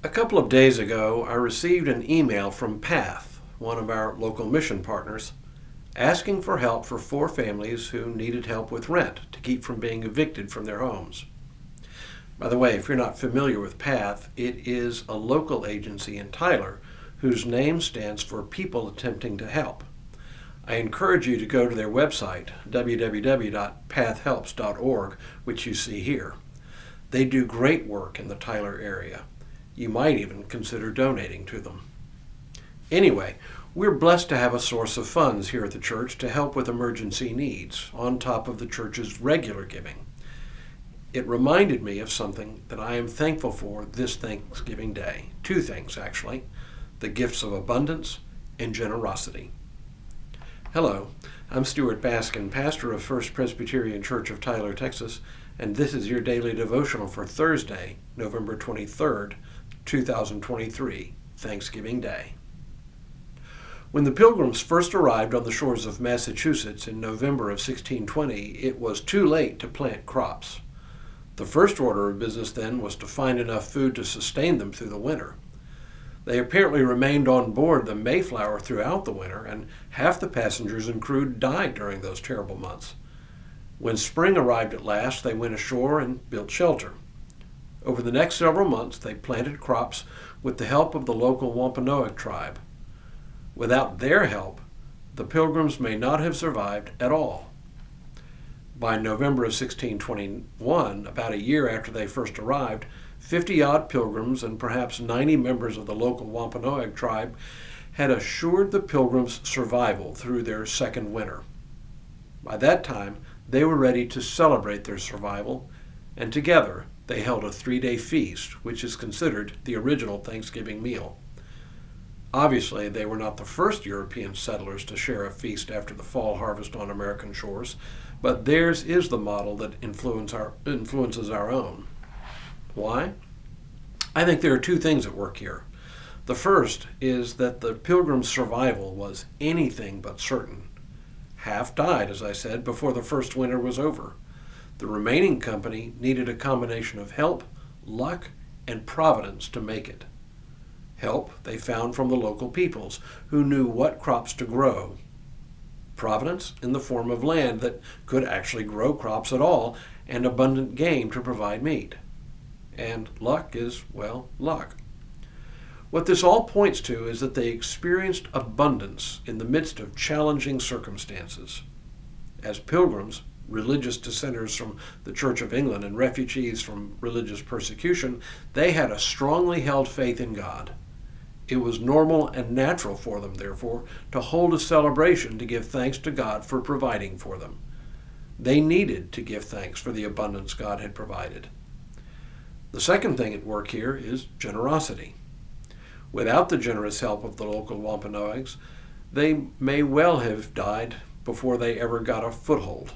A couple of days ago, I received an email from PATH, one of our local mission partners, asking for help for 4 families who needed help with rent to keep from being evicted from their homes. By the way, if you're not familiar with PATH, it is a local agency in Tyler whose name stands for People Attempting to Help. I encourage you to go to their website, www.pathhelps.org, which you see here. They do great work in the Tyler area. You might even consider donating to them. Anyway, we're blessed to have a source of funds here at the church to help with emergency needs, on top of the church's regular giving. It reminded me of something that I am thankful for this Thanksgiving Day. 2 things, actually: the gifts of abundance and generosity. Hello, I'm Stuart Baskin, pastor of First Presbyterian Church of Tyler, Texas, and this is your daily devotional for Thursday, November 23rd, 2023, Thanksgiving Day. When the Pilgrims first arrived on the shores of Massachusetts in November of 1620, it was too late to plant crops. The first order of business then was to find enough food to sustain them through the winter. They apparently remained on board the Mayflower throughout the winter, and half the passengers and crew died during those terrible months. When spring arrived at last, they went ashore and built shelter. Over the next several months, they planted crops with the help of the local Wampanoag tribe. Without their help, the Pilgrims may not have survived at all. By November of 1621, about a year after they first arrived, 50-odd Pilgrims and perhaps 90 members of the local Wampanoag tribe had assured the Pilgrims' survival through their second winter. By that time, they were ready to celebrate their survival, and together they held a 3-day feast, which is considered the original Thanksgiving meal. Obviously, they were not the first European settlers to share a feast after the fall harvest on American shores, but theirs is the model that influences our own. Why? I think there are 2 things at work here. The first is that the Pilgrims' survival was anything but certain. Half died, as I said, before the first winter was over. The remaining company needed a combination of help, luck, and providence to make it. Help they found from the local peoples, who knew what crops to grow. Providence in the form of land that could actually grow crops at all, and abundant game to provide meat. And luck is, well, luck. What this all points to is that they experienced abundance in the midst of challenging circumstances. As pilgrims, religious dissenters from the Church of England, and refugees from religious persecution, they had a strongly held faith in God. It was normal and natural for them, therefore, to hold a celebration to give thanks to God for providing for them. They needed to give thanks for the abundance God had provided. The second thing at work here is generosity. Without the generous help of the local Wampanoags, they may well have died before they ever got a foothold.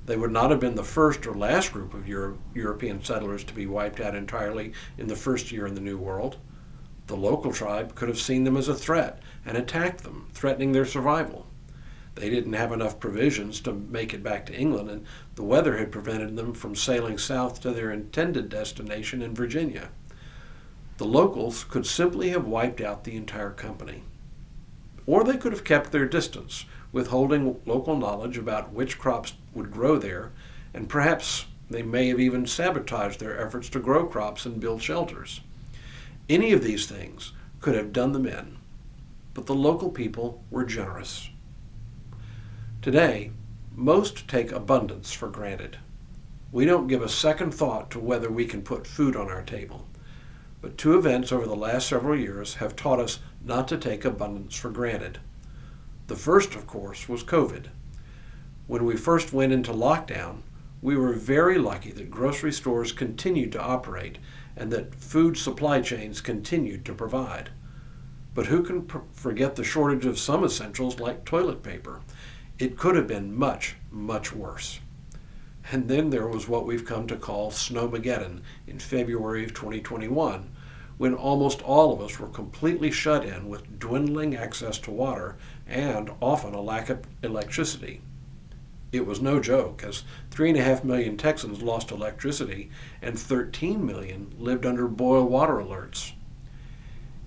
They would not have been the first or last group of European settlers to be wiped out entirely in the first year in the New World. The local tribe could have seen them as a threat and attacked them, threatening their survival. They didn't have enough provisions to make it back to England, and the weather had prevented them from sailing south to their intended destination in Virginia. The locals could simply have wiped out the entire company. Or they could have kept their distance, withholding local knowledge about which crops would grow there, and perhaps they may have even sabotaged their efforts to grow crops and build shelters. Any of these things could have done them in, but the local people were generous. Today, most take abundance for granted. We don't give a second thought to whether we can put food on our table. But 2 events over the last several years have taught us not to take abundance for granted. The first, of course, was COVID. When we first went into lockdown, we were very lucky that grocery stores continued to operate and that food supply chains continued to provide. But who can forget the shortage of some essentials like toilet paper? It could have been much, much worse. And then there was what we've come to call Snowmageddon in February of 2021, when almost all of us were completely shut in with dwindling access to water and often a lack of electricity. It was no joke, as 3.5 million Texans lost electricity and 13 million lived under boil water alerts.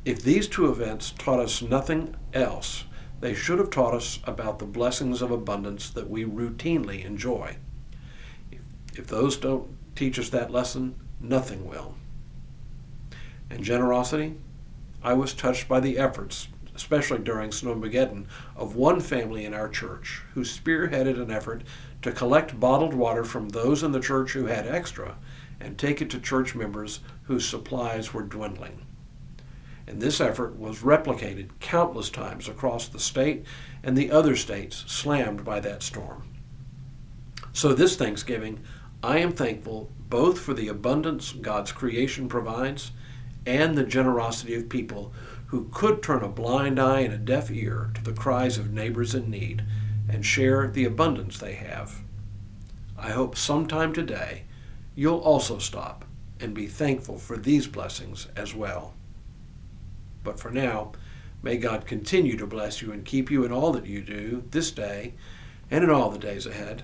If these two events taught us nothing else, they should have taught us about the blessings of abundance that we routinely enjoy. If those don't teach us that lesson, nothing will. And generosity? I was touched by the efforts, especially during Snowmageddon, of one family in our church who spearheaded an effort to collect bottled water from those in the church who had extra and take it to church members whose supplies were dwindling. And this effort was replicated countless times across the state and the other states slammed by that storm. So this Thanksgiving, I am thankful both for the abundance God's creation provides and the generosity of people who could turn a blind eye and a deaf ear to the cries of neighbors in need and share the abundance they have. I hope sometime today you'll also stop and be thankful for these blessings as well. But for now, may God continue to bless you and keep you in all that you do this day and in all the days ahead.